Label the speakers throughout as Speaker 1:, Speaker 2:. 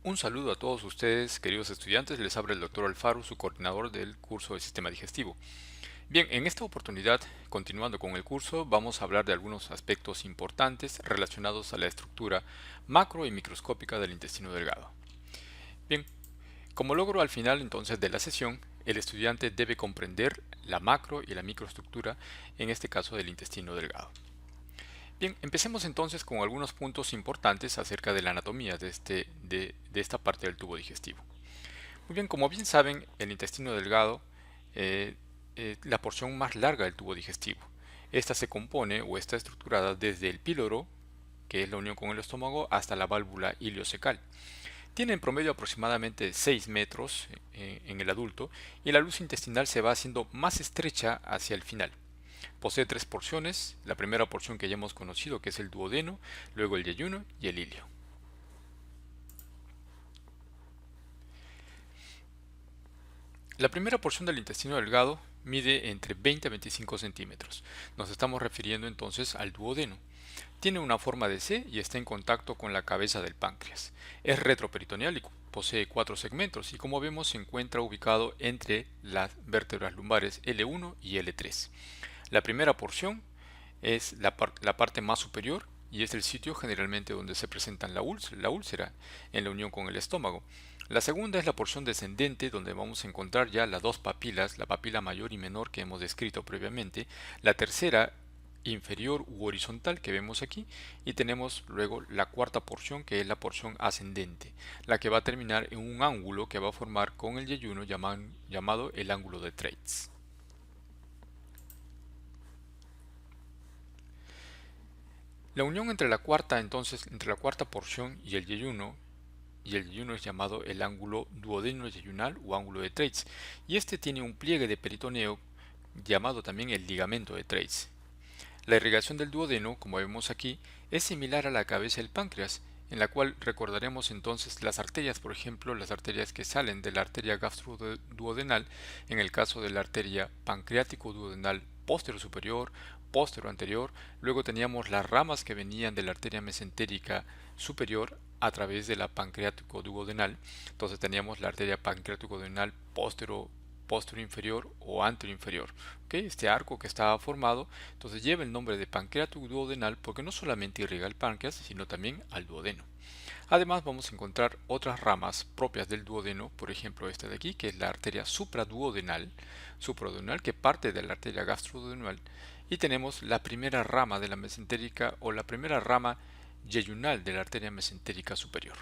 Speaker 1: Un saludo a todos ustedes, queridos estudiantes. Les habla el doctor Alfaro, su coordinador del curso de Sistema Digestivo. Bien, en esta oportunidad, continuando con el curso, vamos a hablar de algunos aspectos importantes relacionados a la estructura macro y microscópica del intestino delgado. Bien, como logro al final entonces de la sesión, el estudiante debe comprender la macro y la microestructura, en este caso del intestino delgado. Bien, empecemos entonces con algunos puntos importantes acerca de la anatomía de esta parte del tubo digestivo. Muy bien, como bien saben, el intestino delgado es la porción más larga del tubo digestivo. Esta se compone o está estructurada desde el píloro, que es la unión con el estómago, hasta la válvula ileocecal. Tiene en promedio aproximadamente 6 metros en el adulto y la luz intestinal se va haciendo más estrecha hacia el final. Posee tres porciones, la primera porción que ya hemos conocido, que es el duodeno, luego el yeyuno y el ilio. La primera porción del intestino delgado mide entre 20 a 25 centímetros. Nos estamos refiriendo entonces al duodeno. Tiene una forma de C y está en contacto con la cabeza del páncreas. Es retroperitoneal y posee cuatro segmentos y como vemos se encuentra ubicado entre las vértebras lumbares L1 y L3. La primera porción es la parte más superior y es el sitio generalmente donde se presenta la úlcera en la unión con el estómago. La segunda es la porción descendente donde vamos a encontrar ya las dos papilas, la papila mayor y menor que hemos descrito previamente. La tercera inferior u horizontal que vemos aquí y tenemos luego la cuarta porción que es la porción ascendente, la que va a terminar en un ángulo que va a formar con el yeyuno llamado el ángulo de Treitz. La unión entre entre la cuarta porción y el yeyuno es llamado el ángulo duodeno-yeyunal o ángulo de Treitz, y este tiene un pliegue de peritoneo llamado también el ligamento de Treitz. La irrigación del duodeno, como vemos aquí, es similar a la cabeza del páncreas, en la cual recordaremos entonces las arterias, por ejemplo, las arterias que salen de la arteria gastroduodenal, en el caso de la arteria pancreático-duodenal posterior superior, posterior anterior, luego teníamos las ramas que venían de la arteria mesentérica superior a través de la pancreático-duodenal, entonces teníamos la arteria pancreático-duodenal posterior inferior o anterior inferior. ¿Okay? Este arco que estaba formado entonces lleva el nombre de pancreático duodenal porque no solamente irriga el páncreas, sino también al duodeno. Además vamos a encontrar otras ramas propias del duodeno, por ejemplo esta de aquí, que es la arteria supraduodenal que parte de la arteria gastroduodenal, y tenemos la primera rama de la mesentérica o la primera rama yeyunal de la arteria mesentérica superior.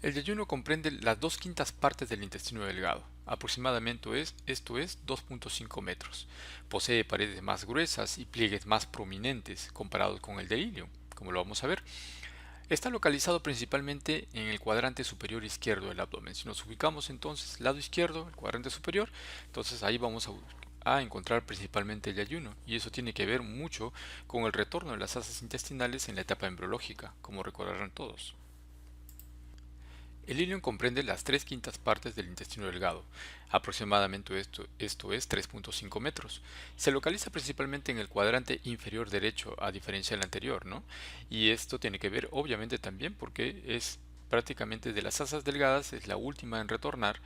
Speaker 1: El yeyuno comprende las dos quintas partes del intestino delgado, aproximadamente esto es 2.5 metros. Posee paredes más gruesas y pliegues más prominentes comparados con el del ilio, como lo vamos a ver. Está localizado principalmente en el cuadrante superior izquierdo del abdomen. Si nos ubicamos entonces lado izquierdo, el cuadrante superior, entonces ahí vamos a encontrar principalmente el yeyuno, y eso tiene que ver mucho con el retorno de las asas intestinales en la etapa embriológica, como recordarán todos. El ilion comprende las tres quintas partes del intestino delgado, aproximadamente esto es 3.5 metros. Se localiza principalmente en el cuadrante inferior derecho, a diferencia del anterior, ¿no? Y esto tiene que ver obviamente también porque es prácticamente de las asas delgadas, es la última en retornar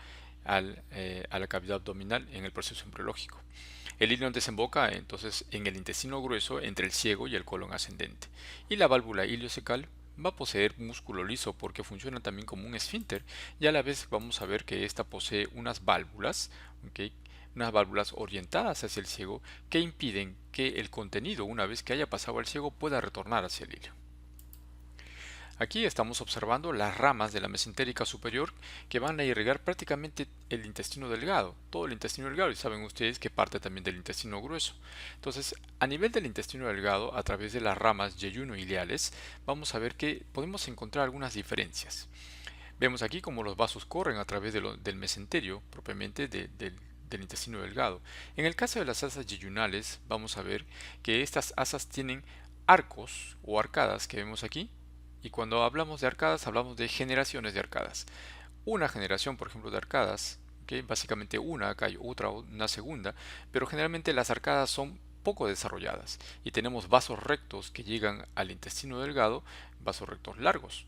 Speaker 1: a la cavidad abdominal en el proceso embriológico. El ilion desemboca entonces en el intestino grueso entre el ciego y el colon ascendente, y la válvula iliocecal va a poseer músculo liso porque funciona también como un esfínter, y a la vez vamos a ver que ésta posee unas válvulas, ¿okay? Unas válvulas orientadas hacia el ciego que impiden que el contenido, una vez que haya pasado al ciego, pueda retornar hacia el hilo. Aquí estamos observando las ramas de la mesentérica superior que van a irrigar prácticamente el intestino delgado, todo el intestino delgado, y saben ustedes que parte también del intestino grueso. Entonces, a nivel del intestino delgado, a través de las ramas yeyuno-ileales, vamos a ver que podemos encontrar algunas diferencias. Vemos aquí cómo los vasos corren a través del mesenterio, propiamente del intestino delgado. En el caso de las asas yeyunales, vamos a ver que estas asas tienen arcos o arcadas que vemos aquí, y cuando hablamos de arcadas hablamos de generaciones de arcadas. Una generación, por ejemplo, de arcadas, ¿okay? Básicamente una, acá hay otra, una segunda, pero generalmente las arcadas son poco desarrolladas y tenemos vasos rectos que llegan al intestino delgado, vasos rectos largos.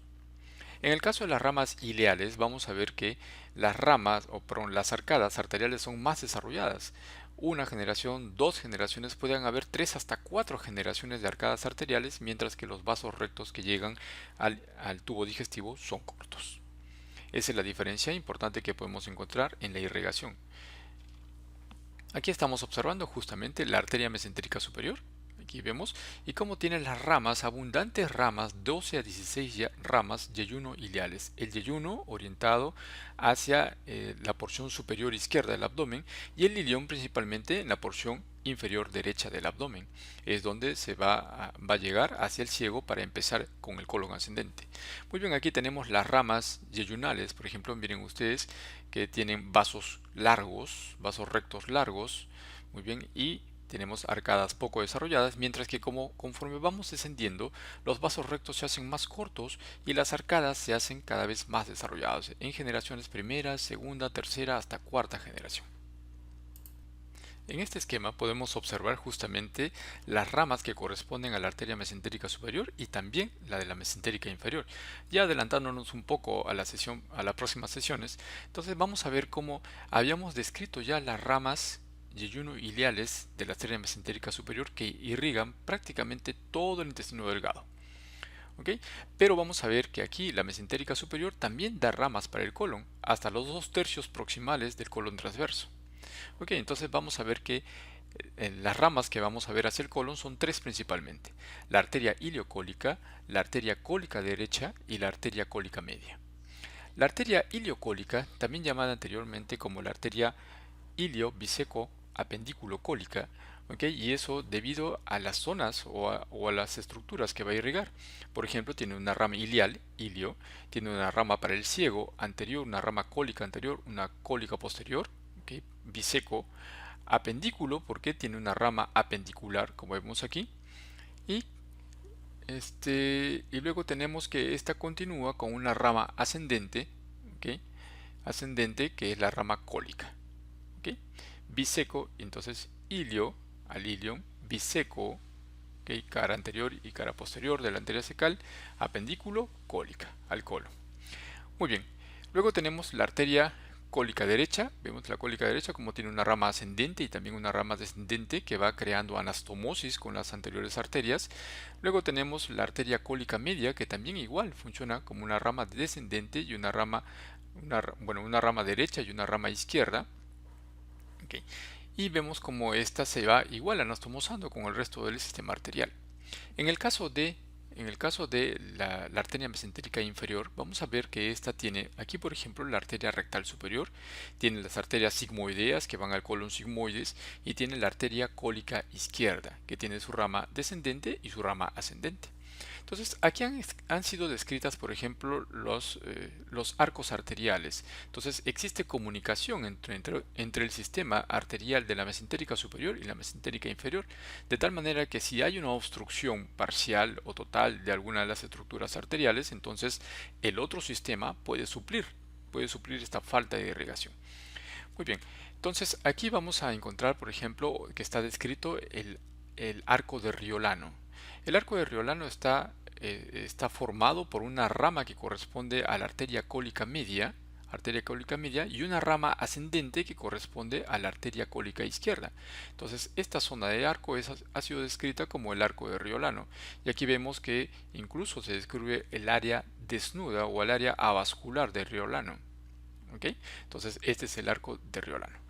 Speaker 1: En el caso de las ramas ileales vamos a ver que las ramas, o perdón, las arcadas arteriales son más desarrolladas. Una generación, dos generaciones, pueden haber tres hasta cuatro generaciones de arcadas arteriales, mientras que los vasos rectos que llegan al tubo digestivo son cortos. Esa es la diferencia importante que podemos encontrar en la irrigación. Aquí estamos observando justamente la arteria mesentérica superior. Aquí vemos y cómo tiene las ramas, abundantes ramas, 12 a 16 ramas yeyuno-ileales. El yeyuno orientado hacia la porción superior izquierda del abdomen y el ilión principalmente en la porción inferior derecha del abdomen. Es donde se va a llegar hacia el ciego para empezar con el colon ascendente. Muy bien, aquí tenemos las ramas yeyunales. Por ejemplo, miren ustedes que tienen vasos largos, vasos rectos largos. Muy bien, y tenemos arcadas poco desarrolladas, mientras que conforme vamos descendiendo, los vasos rectos se hacen más cortos y las arcadas se hacen cada vez más desarrolladas en generaciones primera, segunda, tercera hasta cuarta generación. En este esquema podemos observar justamente las ramas que corresponden a la arteria mesentérica superior y también la de la mesentérica inferior. Ya adelantándonos un poco a a las próximas sesiones, entonces vamos a ver cómo habíamos descrito ya las ramas yeyuno-ileales de la arteria mesentérica superior que irrigan prácticamente todo el intestino delgado. ¿Ok? Pero vamos a ver que aquí la mesentérica superior también da ramas para el colon, hasta los 2/3 proximales del colon transverso. Ok, entonces vamos a ver que las ramas que vamos a ver hacia el colon son tres principalmente: la arteria iliocólica, la arteria cólica derecha y la arteria cólica media. La arteria iliocólica, también llamada anteriormente como la arteria ilio-biseco apendículo cólica, ¿okay? Y eso debido a las zonas o a las estructuras que va a irrigar. Por ejemplo, tiene una rama ilial, ilio, tiene una rama para el ciego anterior, una rama cólica anterior, una cólica posterior, ¿okay? Biseco, apendículo porque tiene una rama apendicular, como vemos aquí, y y luego tenemos que esta continúa con una rama ascendente, ¿okay? Ascendente, que es la rama cólica. ¿Okay? Biseco, entonces ilio al ilion, biseco, ¿okay? Cara anterior y cara posterior de la arteria cecal, apendículo, cólica al colon. Muy bien, luego tenemos la arteria cólica derecha. Vemos la cólica derecha como tiene una rama ascendente y también una rama descendente que va creando anastomosis con las anteriores arterias. Luego tenemos la arteria cólica media, que también igual funciona como una rama descendente y una rama derecha y una rama izquierda. Okay. Y vemos como esta se va igual anastomosando con el resto del sistema arterial. En el caso de, la arteria mesentérica inferior, vamos a ver que esta tiene aquí, por ejemplo, la arteria rectal superior, tiene las arterias sigmoideas que van al colon sigmoides y tiene la arteria cólica izquierda, que tiene su rama descendente y su rama ascendente. Entonces, aquí han sido descritas, por ejemplo, los arcos arteriales. Entonces, existe comunicación entre el sistema arterial de la mesentérica superior y la mesentérica inferior, de tal manera que si hay una obstrucción parcial o total de alguna de las estructuras arteriales, entonces el otro sistema puede suplir esta falta de irrigación. Muy bien, entonces aquí vamos a encontrar, por ejemplo, que está descrito el arco de Riolano. El arco de Riolano está formado por una rama que corresponde a la arteria cólica media y una rama ascendente que corresponde a la arteria cólica izquierda. Entonces, esta zona de arco ha sido descrita como el arco de Riolano. Y aquí vemos que incluso se describe el área desnuda o el área avascular de Riolano. ¿Okay? Entonces, este es el arco de Riolano.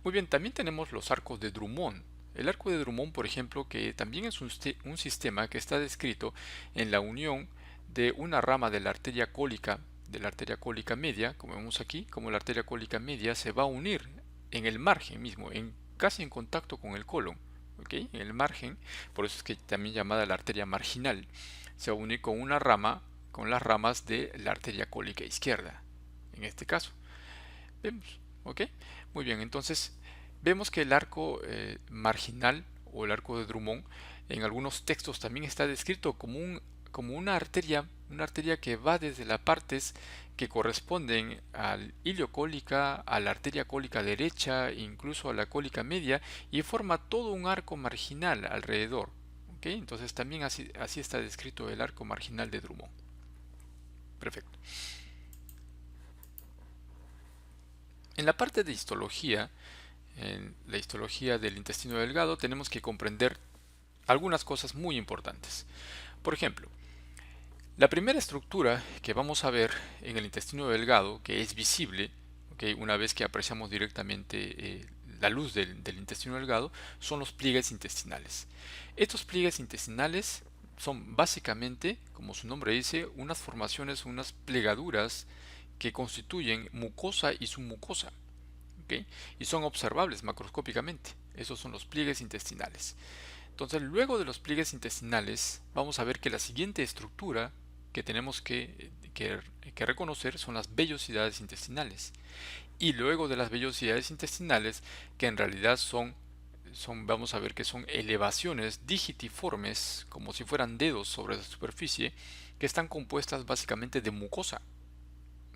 Speaker 1: Muy bien, también tenemos los arcos de Drummond. El arco de Drummond, por ejemplo, que también es un sistema que está descrito en la unión de una rama de la arteria cólica media, como vemos aquí, como la arteria cólica media se va a unir en el margen mismo, casi en contacto con el colon, ¿okay? En el margen, por eso es que también llamada la arteria marginal, se va a unir con una rama, con las ramas de la arteria cólica izquierda, en este caso. Vemos, ¿ok? Muy bien, entonces vemos que el arco marginal o el arco de Drummond en algunos textos también está descrito como una arteria una arteria que va desde las partes que corresponden al iliocólica, a la arteria cólica derecha, incluso a la cólica media, y forma todo un arco marginal alrededor. ¿Ok? Entonces también así está descrito el arco marginal de Drummond. Perfecto. En la parte de histología, en la histología del intestino delgado, tenemos que comprender algunas cosas muy importantes. Por ejemplo, la primera estructura que vamos a ver en el intestino delgado, que es visible, ¿okay? Una vez que apreciamos directamente la luz del intestino delgado, son los pliegues intestinales. Estos pliegues intestinales son básicamente, como su nombre dice, unas formaciones, unas plegaduras que constituyen mucosa y submucosa, ¿okay? Y son observables macroscópicamente. Esos son los pliegues intestinales. Entonces, luego de los pliegues intestinales, vamos a ver que la siguiente estructura que tenemos que reconocer son las vellosidades intestinales. Y luego de las vellosidades intestinales, que en realidad vamos a ver que son elevaciones digitiformes, como si fueran dedos sobre la superficie, que están compuestas básicamente de mucosa.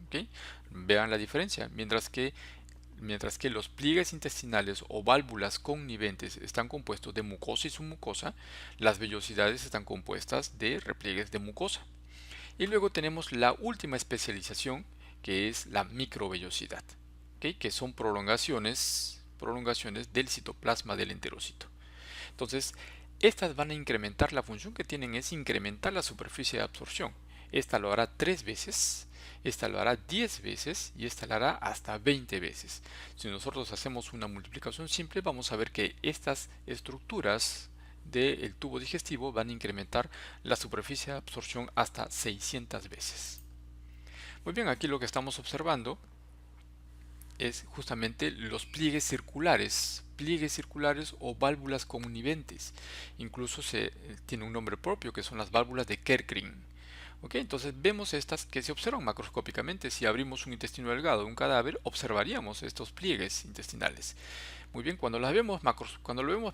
Speaker 1: ¿Okay? Vean la diferencia. Mientras que los pliegues intestinales o válvulas conniventes están compuestos de mucosa y submucosa, las vellosidades están compuestas de repliegues de mucosa. Y luego tenemos la última especialización, que es la microvellosidad, ¿okay? Que son prolongaciones del citoplasma del enterocito. Entonces, estas van a incrementar, la función que tienen es incrementar la superficie de absorción. Esta lo hará 3 veces, esta lo hará 10 veces y esta lo hará hasta 20 veces. Si nosotros hacemos una multiplicación simple, vamos a ver que estas estructuras del tubo digestivo van a incrementar la superficie de absorción hasta 600 veces. Muy bien, aquí lo que estamos observando es justamente los pliegues circulares o válvulas conniventes. Incluso tiene un nombre propio, que son las válvulas de Kerckring. ¿Ok? Entonces vemos estas que se observan macroscópicamente. Si abrimos un intestino delgado, un cadáver, observaríamos estos pliegues intestinales. Muy bien, cuando lo vemos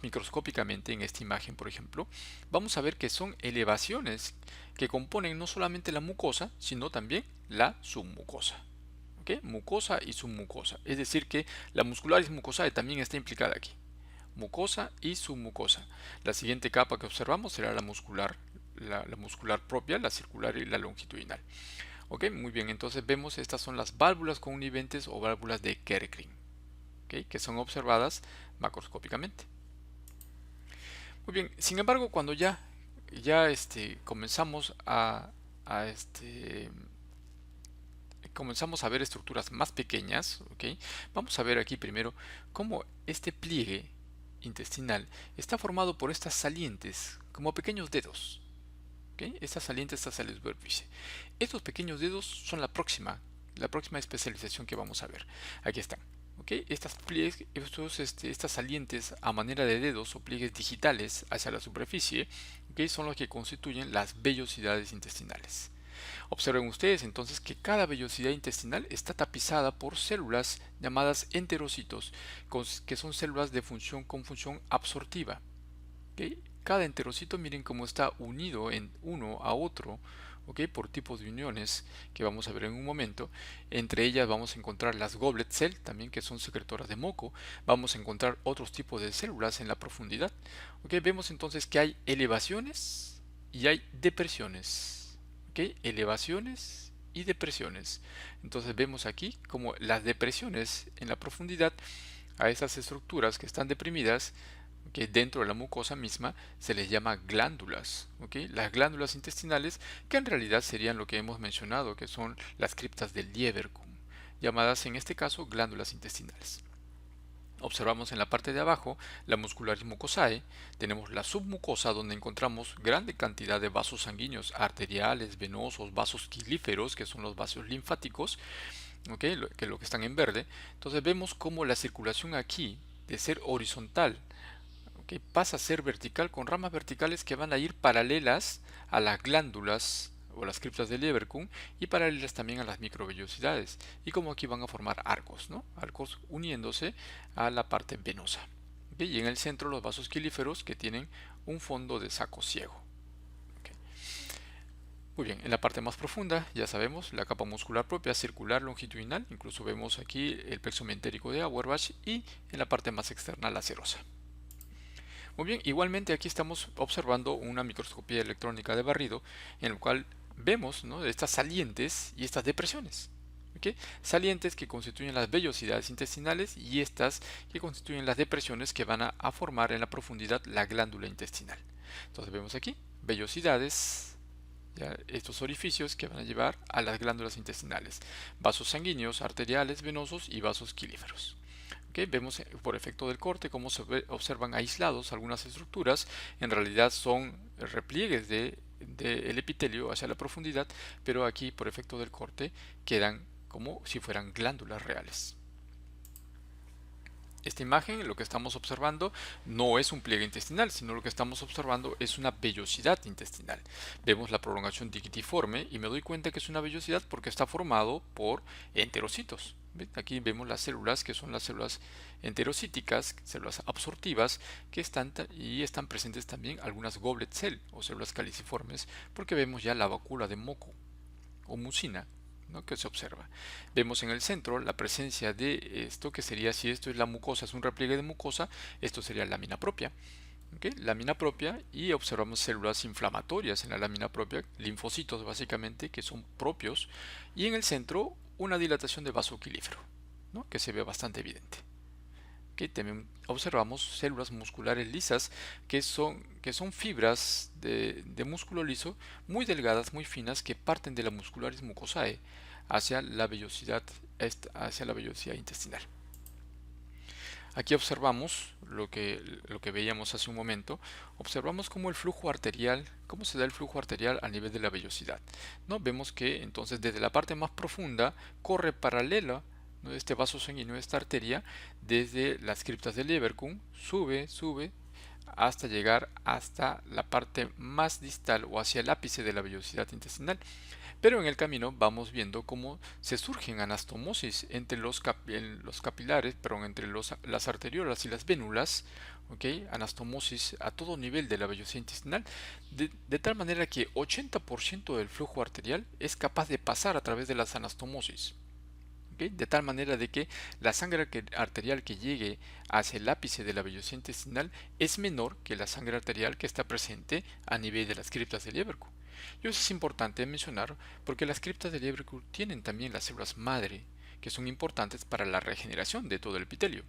Speaker 1: microscópicamente en esta imagen, por ejemplo, vamos a ver que son elevaciones que componen no solamente la mucosa, sino también la submucosa. ¿Okay? Mucosa y submucosa. Es decir que la muscularis mucosae también está implicada aquí. Mucosa y submucosa. La siguiente capa que observamos será la muscular propia, la circular y la longitudinal. ¿Ok? Muy bien, entonces vemos estas son las válvulas conniventes o válvulas de Kerckring, ¿okay? Que son observadas macroscópicamente. Muy bien, sin embargo, cuando ya comenzamos comenzamos a ver estructuras más pequeñas, ¿okay? Vamos a ver aquí primero cómo este pliegue intestinal está formado por estas salientes, como pequeños dedos. ¿Okay? Estas salientes, estas salientes de superficie. Estos pequeños dedos son la próxima especialización que vamos a ver. Aquí están. ¿Okay? Estas salientes a manera de dedos o pliegues digitales hacia la superficie, ¿okay? Son los que constituyen las vellosidades intestinales. Observen ustedes entonces que cada vellosidad intestinal está tapizada por células llamadas enterocitos, que son células con función absortiva. ¿Okay? Cada enterocito, miren cómo está unido en uno a otro, ¿okay? Por tipos de uniones que vamos a ver en un momento. Entre ellas vamos a encontrar las goblet cell, también que son secretoras de moco. Vamos a encontrar otros tipos de células en la profundidad. ¿Okay? Vemos entonces que hay elevaciones y hay depresiones. ¿Okay? Elevaciones y depresiones. Entonces vemos aquí como las depresiones en la profundidad a esas estructuras que están deprimidas, que dentro de la mucosa misma se les llama glándulas, ¿okay? Las glándulas intestinales, que en realidad serían lo que hemos mencionado, que son las criptas del Lieberkühn, llamadas en este caso glándulas intestinales. Observamos en la parte de abajo la muscularis mucosae, tenemos la submucosa donde encontramos grande cantidad de vasos sanguíneos arteriales, venosos, vasos quilíferos, que son los vasos linfáticos, ¿okay? Que lo que están en verde. Entonces vemos cómo la circulación aquí, de ser horizontal, ¿okay? Pasa a ser vertical con ramas verticales que van a ir paralelas a las glándulas o las criptas del Lieberkühn y paralelas también a las microvellosidades, y como aquí van a formar arcos, ¿no? Arcos uniéndose a la parte venosa. ¿Okay? Y en el centro los vasos quilíferos que tienen un fondo de saco ciego. ¿Okay? Muy bien, en la parte más profunda, ya sabemos, la capa muscular propia circular longitudinal, incluso vemos aquí el plexo mentérico de Auerbach, y en la parte más externa la serosa. Muy bien, igualmente aquí estamos observando una microscopía electrónica de barrido en la cual vemos, ¿no?, estas salientes y estas depresiones. ¿Ok? Salientes que constituyen las vellosidades intestinales y estas que constituyen las depresiones que van a formar en la profundidad la glándula intestinal. Entonces vemos aquí vellosidades, ya, estos orificios que van a llevar a las glándulas intestinales, vasos sanguíneos, arteriales, venosos y vasos quilíferos. Vemos por efecto del corte cómo observan aislados algunas estructuras, en realidad son repliegues del epitelio hacia la profundidad, pero aquí por efecto del corte quedan como si fueran glándulas reales. Esta imagen, lo que estamos observando no es un pliegue intestinal, sino lo que estamos observando es una vellosidad intestinal. Vemos la prolongación digitiforme y me doy cuenta que es una vellosidad porque está formado por enterocitos. Aquí vemos las células que son las células enterocíticas, células absortivas, que están presentes también algunas goblet cell o células caliciformes, porque vemos ya la vacuola de moco o mucina, ¿no?, que se observa. Vemos en el centro la presencia de esto que sería, si esto es la mucosa, es un repliegue de mucosa, esto sería lámina propia. Lámina propia, y observamos células inflamatorias en la lámina propia, linfocitos básicamente, que son propios, y en el centro una dilatación de vaso quilífero, ¿no?, que se ve bastante evidente. También observamos células musculares lisas que son fibras de músculo liso muy delgadas, muy finas, que parten de la muscularis mucosae hacia la vellosidad intestinal. Aquí observamos lo que veíamos hace un momento. Observamos cómo cómo se da el flujo arterial a nivel de la vellosidad, ¿no? Vemos que entonces desde la parte más profunda corre paralela, ¿no?, este vaso sanguíneo, esta arteria, desde las criptas del Leberkuhn, sube hasta llegar hasta la parte más distal o hacia el ápice de la vellosidad intestinal. Pero en el camino vamos viendo cómo se surgen anastomosis entre los capilares, entre las arteriolas y las vénulas, anastomosis a todo nivel de la vellosidad intestinal, de tal manera que 80% del flujo arterial es capaz de pasar a través de las anastomosis. De tal manera de que la sangre arterial que llegue hacia el ápice de la vellosidad intestinal es menor que la sangre arterial que está presente a nivel de las criptas del Leberkuhn. Y eso es importante mencionar porque las criptas del Leberkuhn tienen también las células madre, que son importantes para la regeneración de todo el epitelio.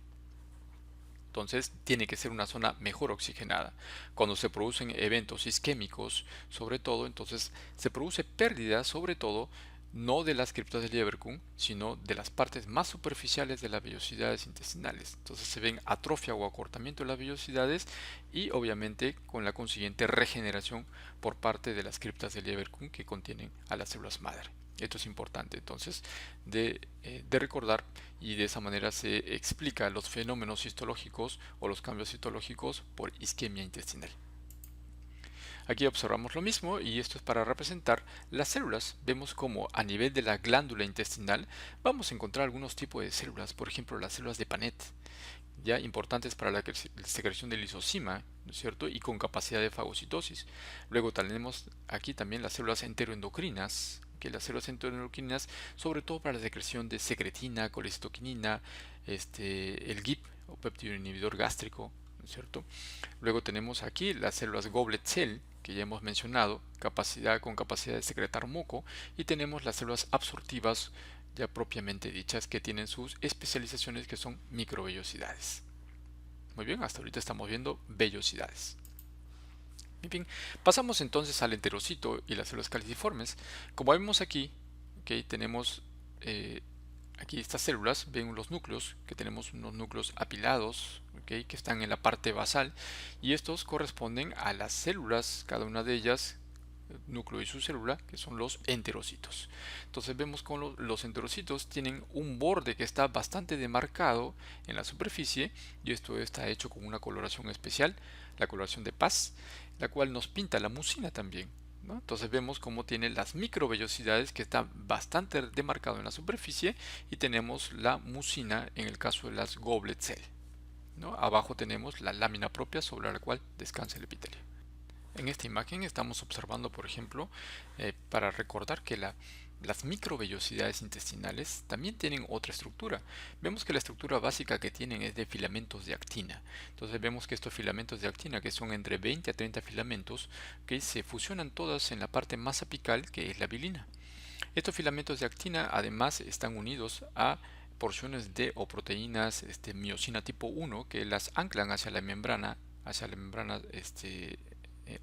Speaker 1: Entonces tiene que ser una zona mejor oxigenada. Cuando se producen eventos isquémicos, sobre todo, entonces se produce pérdida, sobre todo, no de las criptas del Leberkuhn, sino de las partes más superficiales de las vellosidades intestinales. Entonces se ven atrofia o acortamiento de las vellosidades y obviamente con la consiguiente regeneración por parte de las criptas del Leberkuhn que contienen a las células madre. Esto es importante entonces de recordar, y de esa manera se explica los fenómenos histológicos o los cambios histológicos por isquemia intestinal. Aquí observamos lo mismo, y esto es para representar las células. Vemos como a nivel de la glándula intestinal vamos a encontrar algunos tipos de células, por ejemplo las células de Panet, ya importantes para la secreción de lisozima, ¿no es cierto?, y con capacidad de fagocitosis. Luego tenemos aquí también las células enteroendocrinas, que las células enteroendocrinas sobre todo para la secreción de secretina, colecitoquinina, el GIP o péptido inhibidor gástrico, ¿no es cierto? Luego tenemos aquí las células goblet cell, que ya hemos mencionado, con capacidad de secretar moco, y tenemos las células absortivas ya propiamente dichas, que tienen sus especializaciones, que son microvellosidades. Muy bien, hasta ahorita estamos viendo vellosidades. Muy bien, pasamos entonces al enterocito y las células caliciformes. Como vemos aquí, tenemos aquí estas células, ven los núcleos, que tenemos unos núcleos apilados, que están en la parte basal, y estos corresponden a las células, cada una de ellas, núcleo y su célula, que son los enterocitos. Entonces vemos cómo los enterocitos tienen un borde que está bastante demarcado en la superficie, y esto está hecho con una coloración especial, la coloración de Paz, la cual nos pinta la mucina también, ¿no? Entonces vemos cómo tiene las microvellosidades, que está bastante demarcado en la superficie, y tenemos la mucina en el caso de las goblet cell, ¿no? Abajo tenemos la lámina propia sobre la cual descansa el epitelio. En esta imagen estamos observando, por ejemplo, para recordar que las microvellosidades intestinales también tienen otra estructura. Vemos que la estructura básica que tienen es de filamentos de actina. Entonces vemos que estos filamentos de actina, que son entre 20 a 30 filamentos, que se fusionan todas en la parte más apical, que es la vilina. Estos filamentos de actina además están unidos a porciones de o proteínas miosina tipo 1 que las anclan hacia la membrana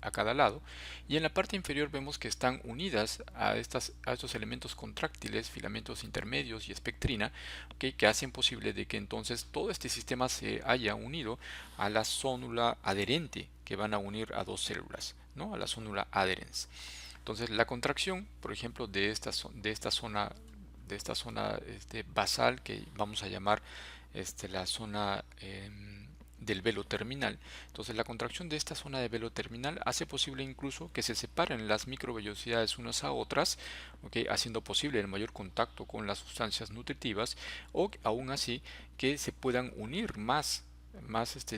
Speaker 1: a cada lado, y en la parte inferior vemos que están unidas a estos elementos contráctiles, filamentos intermedios y espectrina, que hacen posible de que entonces todo este sistema se haya unido a la zónula adherente que van a unir a dos células, ¿no? A la zónula adherens. Entonces la contracción, por ejemplo, de esta zona basal, que vamos a llamar la zona del velo terminal. Entonces la contracción de esta zona de velo terminal hace posible incluso que se separen las microvellosidades unas a otras, ¿okay? Haciendo posible el mayor contacto con las sustancias nutritivas, o aún así que se puedan unir más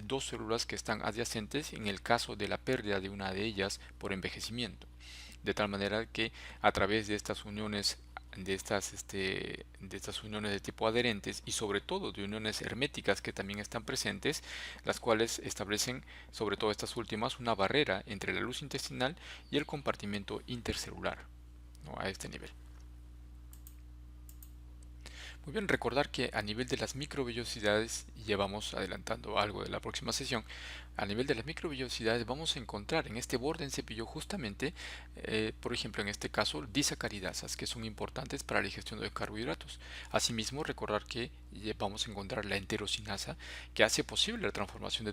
Speaker 1: dos células que están adyacentes en el caso de la pérdida de una de ellas por envejecimiento, de tal manera que a través de estas uniones de estas uniones de tipo adherentes, y sobre todo de uniones herméticas que también están presentes, las cuales establecen, sobre todo estas últimas, una barrera entre la luz intestinal y el compartimento intercelular, ¿no? A este nivel. Muy bien, recordar que a nivel de las microvellosidades, y ya vamos adelantando algo de la próxima sesión, a nivel de las microvellosidades vamos a encontrar en este borde en cepillo justamente, por ejemplo en este caso, disacaridasas, que son importantes para la digestión de carbohidratos. Asimismo, recordar que vamos a encontrar la enterosinasa, que hace posible la transformación de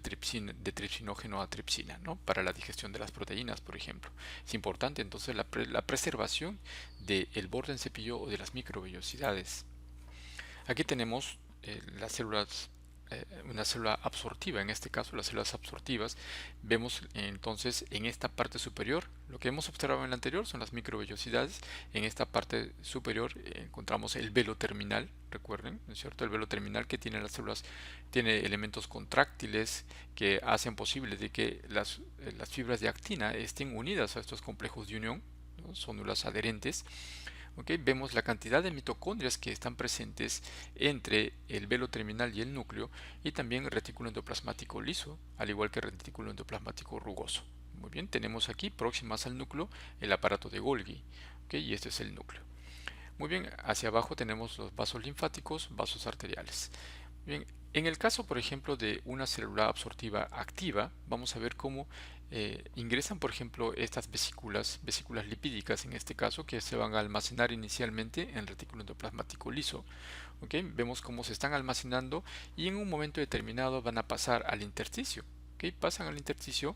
Speaker 1: tripsinógeno a tripsina, ¿no? Para la digestión de las proteínas, por ejemplo. Es importante entonces la preservación del borde en cepillo o de las microvellosidades. Aquí tenemos las células, una célula absortiva, en este caso las células absortivas. Vemos entonces en esta parte superior, lo que hemos observado en el anterior son las microvellosidades. En esta parte superior encontramos el velo terminal, recuerden, ¿no es cierto? El velo terminal que tiene las células, tiene elementos contráctiles que hacen posible de que las fibras de actina estén unidas a estos complejos de unión, ¿no? Zónulas adherentes. ¿Okay? Vemos la cantidad de mitocondrias que están presentes entre el velo terminal y el núcleo, y también retículo endoplasmático liso, al igual que retículo endoplasmático rugoso. Muy bien, tenemos aquí próximas al núcleo el aparato de Golgi, ¿okay? Y este es el núcleo. Muy bien, hacia abajo tenemos los vasos linfáticos, vasos arteriales. Bien, en el caso, por ejemplo, de una célula absortiva activa, vamos a ver cómo ingresan, por ejemplo, estas vesículas lipídicas en este caso, que se van a almacenar inicialmente en el retículo endoplasmático liso. ¿Okay? Vemos cómo se están almacenando y en un momento determinado van a pasar al intersticio. ¿Okay? Pasan al intersticio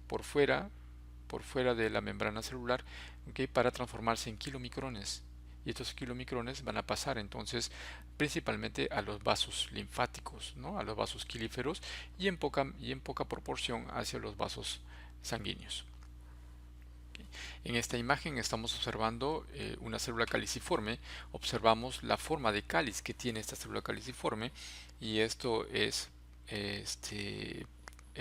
Speaker 1: por fuera, por fuera de la membrana celular, ¿okay? Para transformarse en kilomicrones. Y estos kilomicrones van a pasar entonces principalmente a los vasos linfáticos, ¿no? A los vasos quilíferos, y en poca proporción hacia los vasos sanguíneos. En esta imagen estamos observando una célula caliciforme. Observamos la forma de cáliz que tiene esta célula caliciforme, y esto es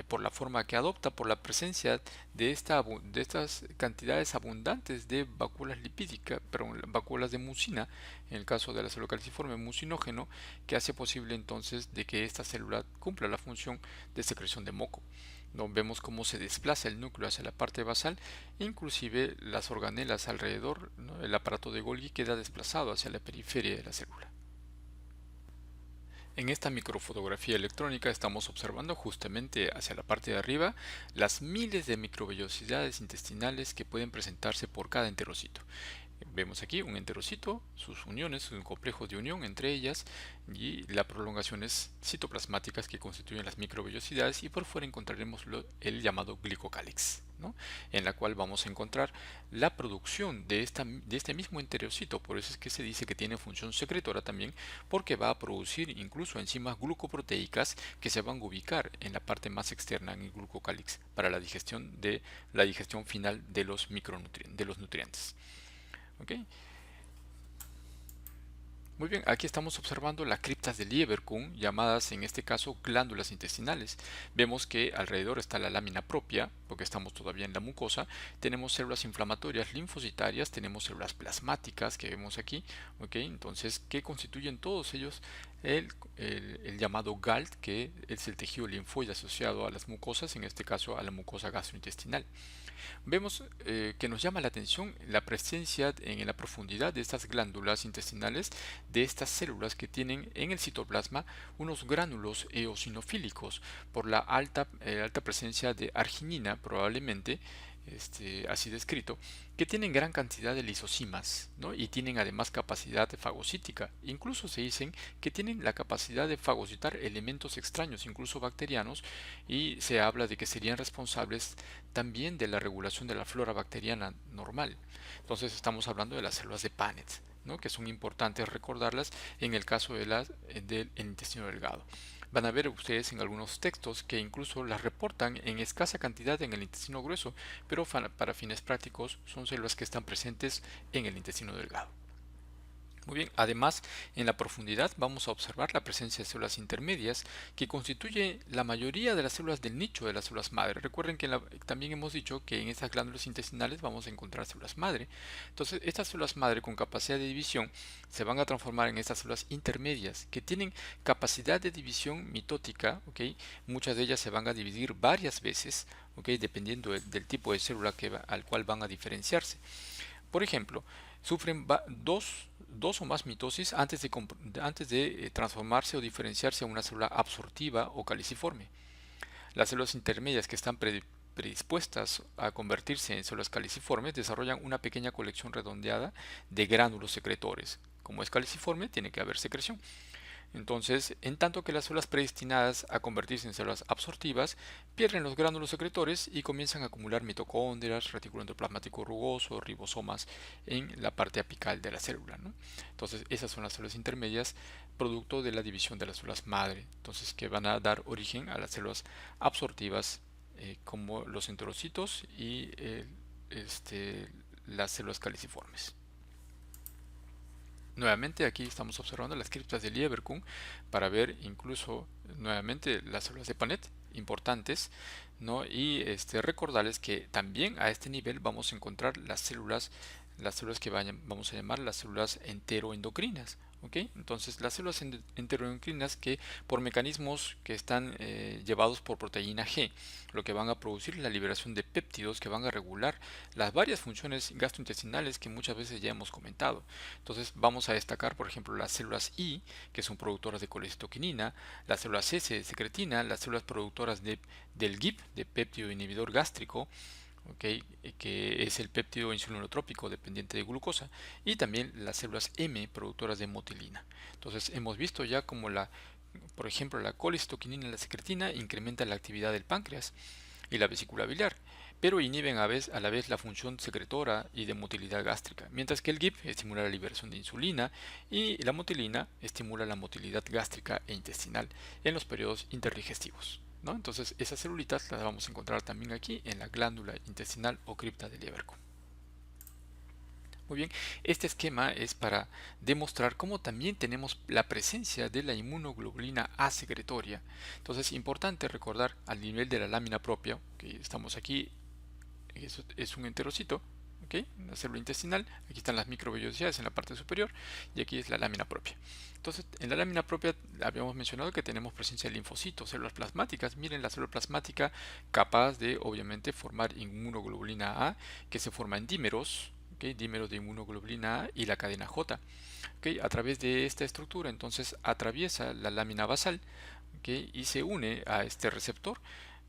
Speaker 1: por la forma que adopta, por la presencia de estas cantidades abundantes de vacuolas lipídicas, perdón, vacuolas de mucina, en el caso de la célula caliciforme, mucinógeno, que hace posible entonces de que esta célula cumpla la función de secreción de moco. ¿No? Vemos cómo se desplaza el núcleo hacia la parte basal, inclusive las organelas alrededor, ¿no? El aparato de Golgi queda desplazado hacia la periferia de la célula. En esta microfotografía electrónica estamos observando justamente hacia la parte de arriba las miles de microvellosidades intestinales que pueden presentarse por cada enterocito. Vemos aquí un enterocito, sus uniones, un complejo de unión entre ellas, y las prolongaciones citoplasmáticas que constituyen las microvellosidades, y por fuera encontraremos el llamado glicocálix, ¿no? En la cual vamos a encontrar la producción de este mismo enterocito. Por eso es que se dice que tiene función secretora también, porque va a producir incluso enzimas glucoproteicas que se van a ubicar en la parte más externa en el glucocálix para la digestión final de los nutrientes. ¿Okay? Muy bien, aquí estamos observando las criptas de Lieberkühn, llamadas en este caso glándulas intestinales. Vemos que alrededor está la lámina propia, porque estamos todavía en la mucosa. Tenemos células inflamatorias linfocitarias, tenemos células plasmáticas que vemos aquí, ¿ok? Entonces, ¿qué constituyen todos ellos? El llamado GALT, que es el tejido linfoide asociado a las mucosas, en este caso a la mucosa gastrointestinal. Vemos que nos llama la atención la presencia en la profundidad de estas glándulas intestinales, de estas células que tienen en el citoplasma unos gránulos eosinofílicos por la alta presencia de arginina, probablemente, así descrito, que tienen gran cantidad de lisosimas, ¿no? Y tienen además capacidad fagocítica. Incluso se dicen que tienen la capacidad de fagocitar elementos extraños, incluso bacterianos, y se habla de que serían responsables también de la regulación de la flora bacteriana normal. Entonces estamos hablando de las células de Paneth, ¿no? Que son importantes recordarlas en el caso del intestino delgado. Van a ver ustedes en algunos textos que incluso las reportan en escasa cantidad en el intestino grueso, pero para fines prácticos son células que están presentes en el intestino delgado. Muy bien, además en la profundidad vamos a observar la presencia de células intermedias que constituye la mayoría de las células del nicho de las células madre. Recuerden que también hemos dicho que en estas glándulas intestinales vamos a encontrar células madre. Entonces estas células madre con capacidad de división se van a transformar en estas células intermedias que tienen capacidad de división mitótica, ¿ok? Muchas de ellas se van a dividir varias veces, ¿ok? Dependiendo del tipo de célula al cual van a diferenciarse. Por ejemplo, sufren dos o más mitosis antes de transformarse o diferenciarse a una célula absortiva o caliciforme. Las células intermedias que están predispuestas a convertirse en células caliciformes desarrollan una pequeña colección redondeada de gránulos secretores. Como es caliciforme, tiene que haber secreción. Entonces, en tanto que las células predestinadas a convertirse en células absortivas pierden los gránulos secretores y comienzan a acumular mitocondrias, retículo endoplasmático rugoso, ribosomas en la parte apical de la célula, ¿no? Entonces, esas son las células intermedias producto de la división de las células madre, entonces que van a dar origen a las células absortivas como los enterocitos y las células caliciformes. Nuevamente aquí estamos observando las criptas de Lieberkühn para ver incluso nuevamente las células de Paneth importantes, ¿no? Y recordarles que también a este nivel vamos a encontrar las células que vamos a llamar las células enteroendocrinas. ¿Ok? Entonces las células enteroendocrinas que por mecanismos que están llevados por proteína G, lo que van a producir la liberación de péptidos que van a regular las varias funciones gastrointestinales que muchas veces ya hemos comentado. Entonces vamos a destacar, por ejemplo, las células I, que son productoras de colecitoquinina, las células S de secretina, las células productoras del GIP, de péptido inhibidor gástrico, ¿okay? Que es el péptido insulinotrópico dependiente de glucosa, y también las células M productoras de motilina. Entonces hemos visto ya como por ejemplo, la colecitoquinina y la secretina incrementan la actividad del páncreas y la vesícula biliar, pero inhiben a la vez la función secretora y de motilidad gástrica, mientras que el GIP estimula la liberación de insulina y la motilina estimula la motilidad gástrica e intestinal en los periodos interdigestivos, ¿no? Entonces esas celulitas las vamos a encontrar también aquí en la glándula intestinal o cripta de Lieberkühn. Muy bien, este esquema es para demostrar cómo también tenemos la presencia de la inmunoglobulina A secretoria. Entonces, importante recordar al nivel de la lámina propia, que estamos aquí, es un enterocito, ¿okay? Una célula intestinal, aquí están las microvellosidades en la parte superior y aquí es la lámina propia. Entonces, en la lámina propia habíamos mencionado que tenemos presencia de linfocitos, células plasmáticas. Miren la célula plasmática capaz de, obviamente, formar inmunoglobulina A, que se forma en dímeros, ¿okay? Dímeros de inmunoglobulina A y la cadena J. ¿Okay? A través de esta estructura, entonces, atraviesa la lámina basal, ¿okay? Y se une a este receptor,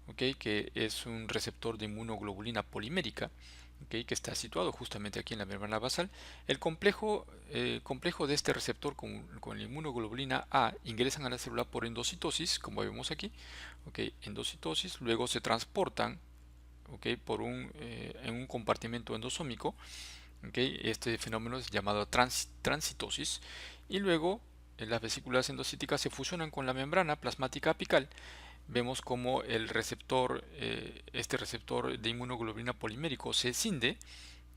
Speaker 1: ¿okay? Que es un receptor de inmunoglobulina polimérica, ¿okay? Que está situado justamente aquí en la membrana basal. El complejo de este receptor con la inmunoglobulina A ingresan a la célula por endocitosis, como vemos aquí, ¿okay? Endocitosis, luego se transportan, ¿okay? En un compartimento endosómico, ¿okay? Este fenómeno es llamado transitosis, y luego las vesículas endocíticas se fusionan con la membrana plasmática apical. Vemos como este receptor de inmunoglobulina polimérico se escinde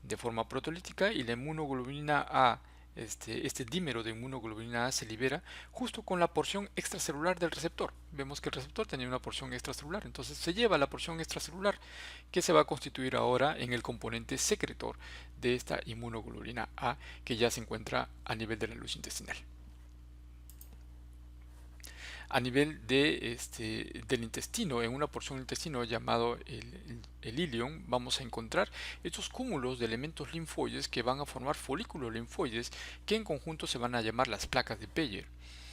Speaker 1: de forma protolítica y la inmunoglobulina A este dímero de inmunoglobulina A se libera justo con la porción extracelular del receptor. Vemos que el receptor tenía una porción extracelular, entonces se lleva la porción extracelular que se va a constituir ahora en el componente secretor de esta inmunoglobulina A que ya se encuentra a nivel de la luz intestinal. A nivel del intestino, en una porción del intestino llamado el ilion, vamos a encontrar estos cúmulos de elementos linfoides que van a formar folículos linfoides que en conjunto se van a llamar las placas de Peyer.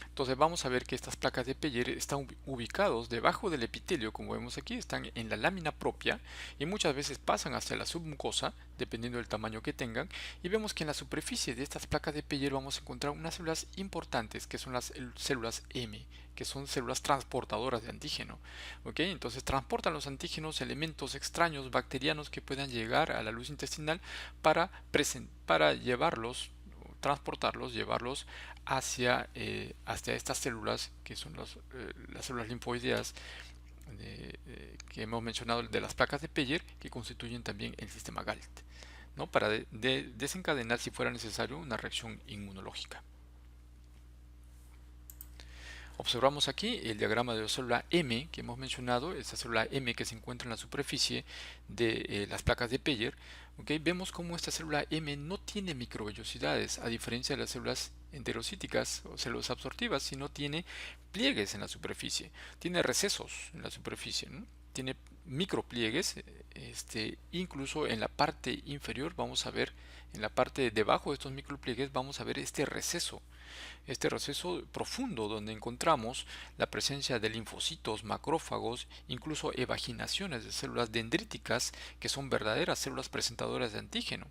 Speaker 1: Entonces vamos a ver que estas placas de Peyer están ubicados debajo del epitelio, como vemos aquí, están en la lámina propia y muchas veces pasan hacia la submucosa, dependiendo del tamaño que tengan, y vemos que en la superficie de estas placas de Peyer vamos a encontrar unas células importantes, que son las células M, que son células transportadoras de antígeno. ¿Ok? Entonces transportan los antígenos, elementos extraños, bacterianos que puedan llegar a la luz intestinal para llevarlos, transportarlos, llevarlos hacia estas células que son las células linfoideas que hemos mencionado de las placas de Peyer, que constituyen también el sistema Galt, ¿no? Para desencadenar, si fuera necesario, una reacción inmunológica. Observamos aquí el diagrama de la célula M que hemos mencionado, esta célula M que se encuentra en la superficie de las placas de Peyer. ¿Okay? Vemos cómo esta célula M no tiene microvellosidades, a diferencia de las células enterocíticas o células absortivas, sino tiene pliegues en la superficie, tiene recesos en la superficie, ¿no? Tiene micropliegues, incluso en la parte inferior vamos a ver, en la parte de debajo de estos micropliegues vamos a ver este receso profundo donde encontramos la presencia de linfocitos, macrófagos, incluso evaginaciones de células dendríticas que son verdaderas células presentadoras de antígeno.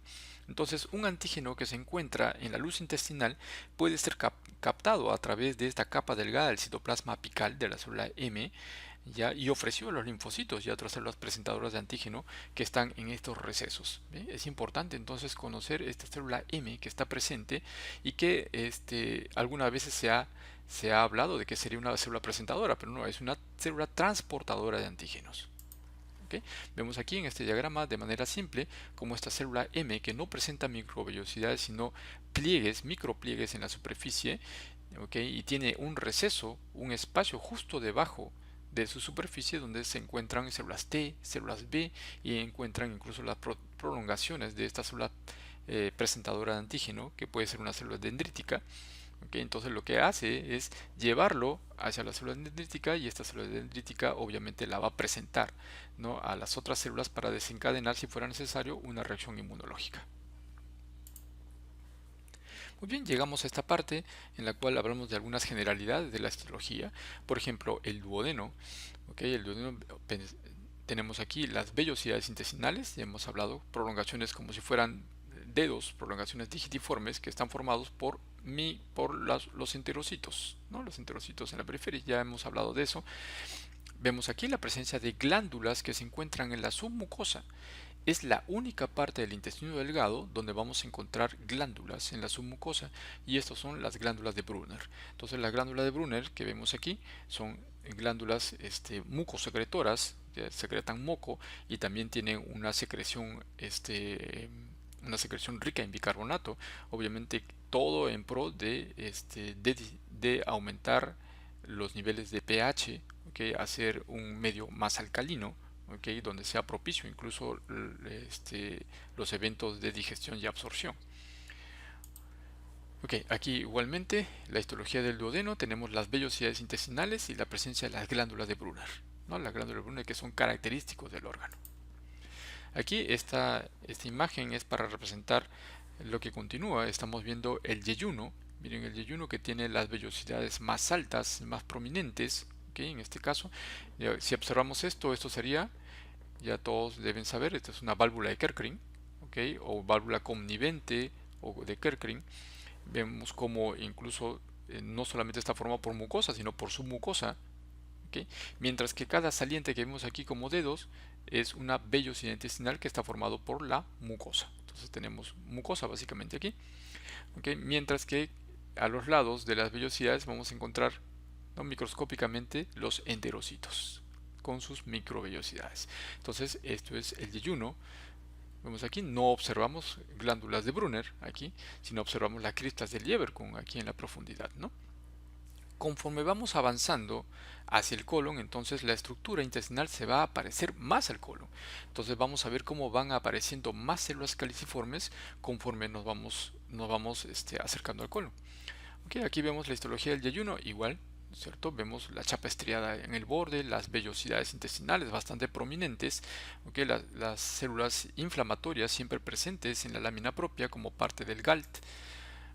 Speaker 1: Entonces, un antígeno que se encuentra en la luz intestinal puede ser captado a través de esta capa delgada del citoplasma apical de la célula M, ¿ya? Y ofreció a los linfocitos y a otras células presentadoras de antígeno que están en estos recesos. ¿Ve? Es importante entonces conocer esta célula M que está presente y que algunas veces se ha hablado de que sería una célula presentadora, pero no, es una célula transportadora de antígenos. ¿Okay? Vemos aquí en este diagrama de manera simple como esta célula M que no presenta microvellosidades sino pliegues, micropliegues en la superficie, ¿okay? Y tiene un receso, un espacio justo debajo de su superficie donde se encuentran células T, células B y encuentran incluso las prolongaciones de esta célula presentadora de antígeno que puede ser una célula dendrítica. ¿Okay? Entonces lo que hace es llevarlo hacia la célula dendrítica y esta célula dendrítica obviamente la va a presentar, ¿no? A las otras células para desencadenar, si fuera necesario, una reacción inmunológica. Muy bien, llegamos a esta parte en la cual hablamos de algunas generalidades de la histología. Por ejemplo, el duodeno. ¿Okay? El duodeno, tenemos aquí las vellosidades intestinales, ya hemos hablado, prolongaciones como si fueran dedos, prolongaciones digitiformes que están formados por los enterocitos, ¿no? Los enterocitos en la periferia, ya hemos hablado de eso. Vemos aquí la presencia de glándulas que se encuentran en la submucosa. Es la única parte del intestino delgado donde vamos a encontrar glándulas en la submucosa y estas son las glándulas de Brunner. Entonces las glándulas de Brunner que vemos aquí son glándulas mucosecretoras, que secretan moco y también tienen una secreción rica en bicarbonato, obviamente todo en pro de aumentar los niveles de pH, ¿okay? Hacer un medio más alcalino, ¿okay? Donde sea propicio incluso los eventos de digestión y absorción. Okay, aquí igualmente la histología del duodeno, tenemos las vellosidades intestinales y la presencia de las glándulas de Brunner, ¿no? Las glándulas de Brunner que son característicos del órgano. Aquí esta imagen es para representar lo que continúa. Estamos viendo el yeyuno. Miren el yeyuno que tiene las vellosidades más altas, más prominentes. ¿Okay? En este caso, si observamos esto sería, ya todos deben saber, esta es una válvula de Kerckring, ¿okay? O válvula conivente o de Kerckring. Vemos como incluso no solamente está formado por mucosa, sino por submucosa. ¿Okay? Mientras que cada saliente que vemos aquí como dedos es una vellosidad intestinal que está formado por la mucosa. Entonces tenemos mucosa básicamente aquí. ¿Okay? Mientras que a los lados de las vellosidades vamos a encontrar, ¿no? Microscópicamente los enterocitos con sus microvellosidades. Entonces esto es el yeyuno, Vemos aquí, no observamos glándulas de Brunner aquí, sino observamos las cristas del Lieberkühn aquí en la profundidad, ¿no? Conforme vamos avanzando hacia el colon, entonces la estructura intestinal se va a parecer más al colon. Entonces vamos a ver cómo van apareciendo más células caliciformes conforme nos vamos acercando al colon. Okay, aquí vemos la histología del yeyuno, igual, ¿cierto? Vemos la chapa estriada en el borde, las vellosidades intestinales bastante prominentes, okay, las células inflamatorias siempre presentes en la lámina propia como parte del GALT.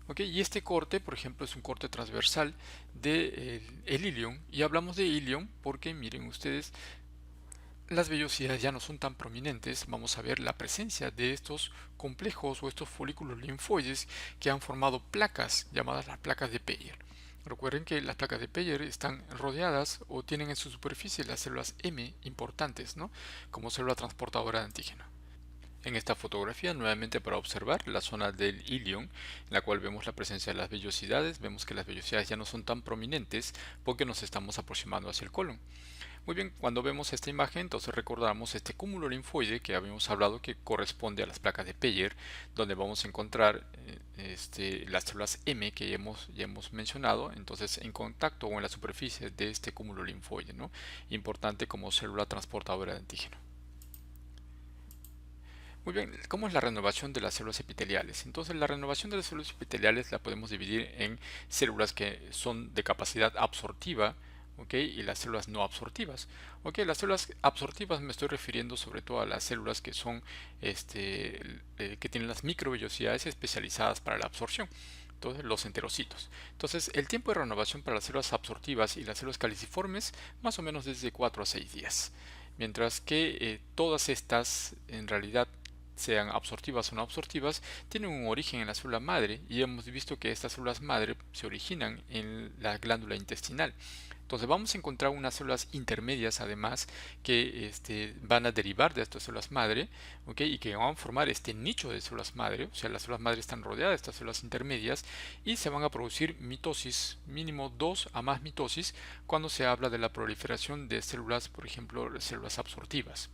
Speaker 1: Okay, y este corte, por ejemplo, es un corte transversal del ilion, y hablamos de ilion porque, miren ustedes, las vellosidades ya no son tan prominentes. Vamos a ver la presencia de estos complejos o estos folículos linfoides que han formado placas llamadas las placas de Peyer. Recuerden que las placas de Peyer están rodeadas o tienen en su superficie las células M importantes, ¿no? Como célula transportadora de antígeno. En esta fotografía, nuevamente para observar la zona del ilion, en la cual vemos la presencia de las vellosidades, vemos que las vellosidades ya no son tan prominentes porque nos estamos aproximando hacia el colon. Muy bien, cuando vemos esta imagen, entonces recordamos este cúmulo linfoide que habíamos hablado que corresponde a las placas de Peyer, donde vamos a encontrar las células M que ya hemos mencionado, entonces en contacto o en la superficie de este cúmulo linfoide, ¿no? Importante como célula transportadora de antígeno. Muy bien, ¿cómo es la renovación de las células epiteliales? Entonces, la renovación de las células epiteliales la podemos dividir en células que son de capacidad absortiva, ¿ok? Y las células no absortivas. ¿Ok? Las células absortivas me estoy refiriendo sobre todo a las células que son, que tienen las microvellosidades especializadas para la absorción. Entonces, los enterocitos. Entonces, el tiempo de renovación para las células absortivas y las células caliciformes, más o menos desde 4 a 6 días. Mientras que todas estas, en realidad, sean absortivas o no absortivas, tienen un origen en la célula madre, y hemos visto que estas células madre se originan en la glándula intestinal. Entonces vamos a encontrar unas células intermedias además que van a derivar de estas células madre, ¿okay? Y que van a formar este nicho de células madre, o sea, las células madre están rodeadas de estas células intermedias y se van a producir mitosis, mínimo 2 a más mitosis, cuando se habla de la proliferación de células, por ejemplo, células absortivas.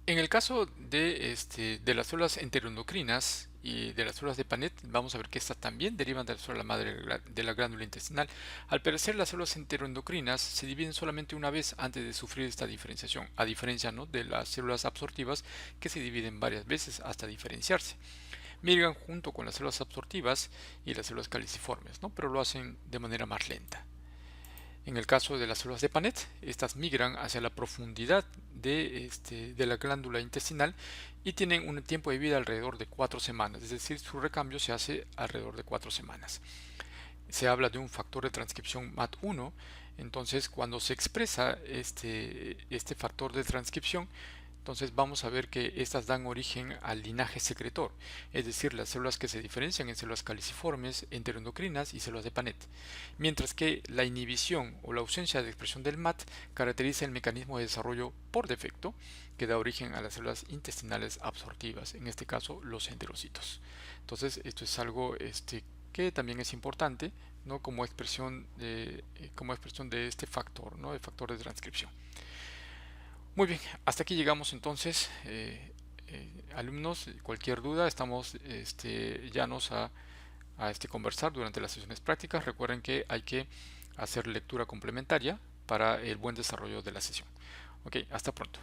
Speaker 1: En el caso de las células enteroendocrinas y de las células de Panet, vamos a ver que estas también derivan de la célula madre de la glándula intestinal. Al parecer, las células enteroendocrinas se dividen solamente una vez antes de sufrir esta diferenciación, a diferencia, ¿no?, de las células absortivas que se dividen varias veces hasta diferenciarse. Migran junto con las células absortivas y las células caliciformes, ¿no?, pero lo hacen de manera más lenta. En el caso de las células de Panet, estas migran hacia la profundidad de la glándula intestinal y tienen un tiempo de vida alrededor de 4 semanas, es decir, su recambio se hace alrededor de 4 semanas. Se habla de un factor de transcripción MAT1, entonces cuando se expresa este factor de transcripción, entonces vamos a ver que estas dan origen al linaje secretor, es decir, las células que se diferencian en células caliciformes, enteroendocrinas y células de Panet, mientras que la inhibición o la ausencia de expresión del MAT caracteriza el mecanismo de desarrollo por defecto que da origen a las células intestinales absortivas, en este caso los enterocitos. Entonces esto es algo que también es importante, ¿no?, como expresión de este factor, ¿no?, el factor de transcripción. Muy bien, hasta aquí llegamos entonces, alumnos. Cualquier duda, estamos llanos a conversar durante las sesiones prácticas. Recuerden que hay que hacer lectura complementaria para el buen desarrollo de la sesión. Ok, hasta pronto.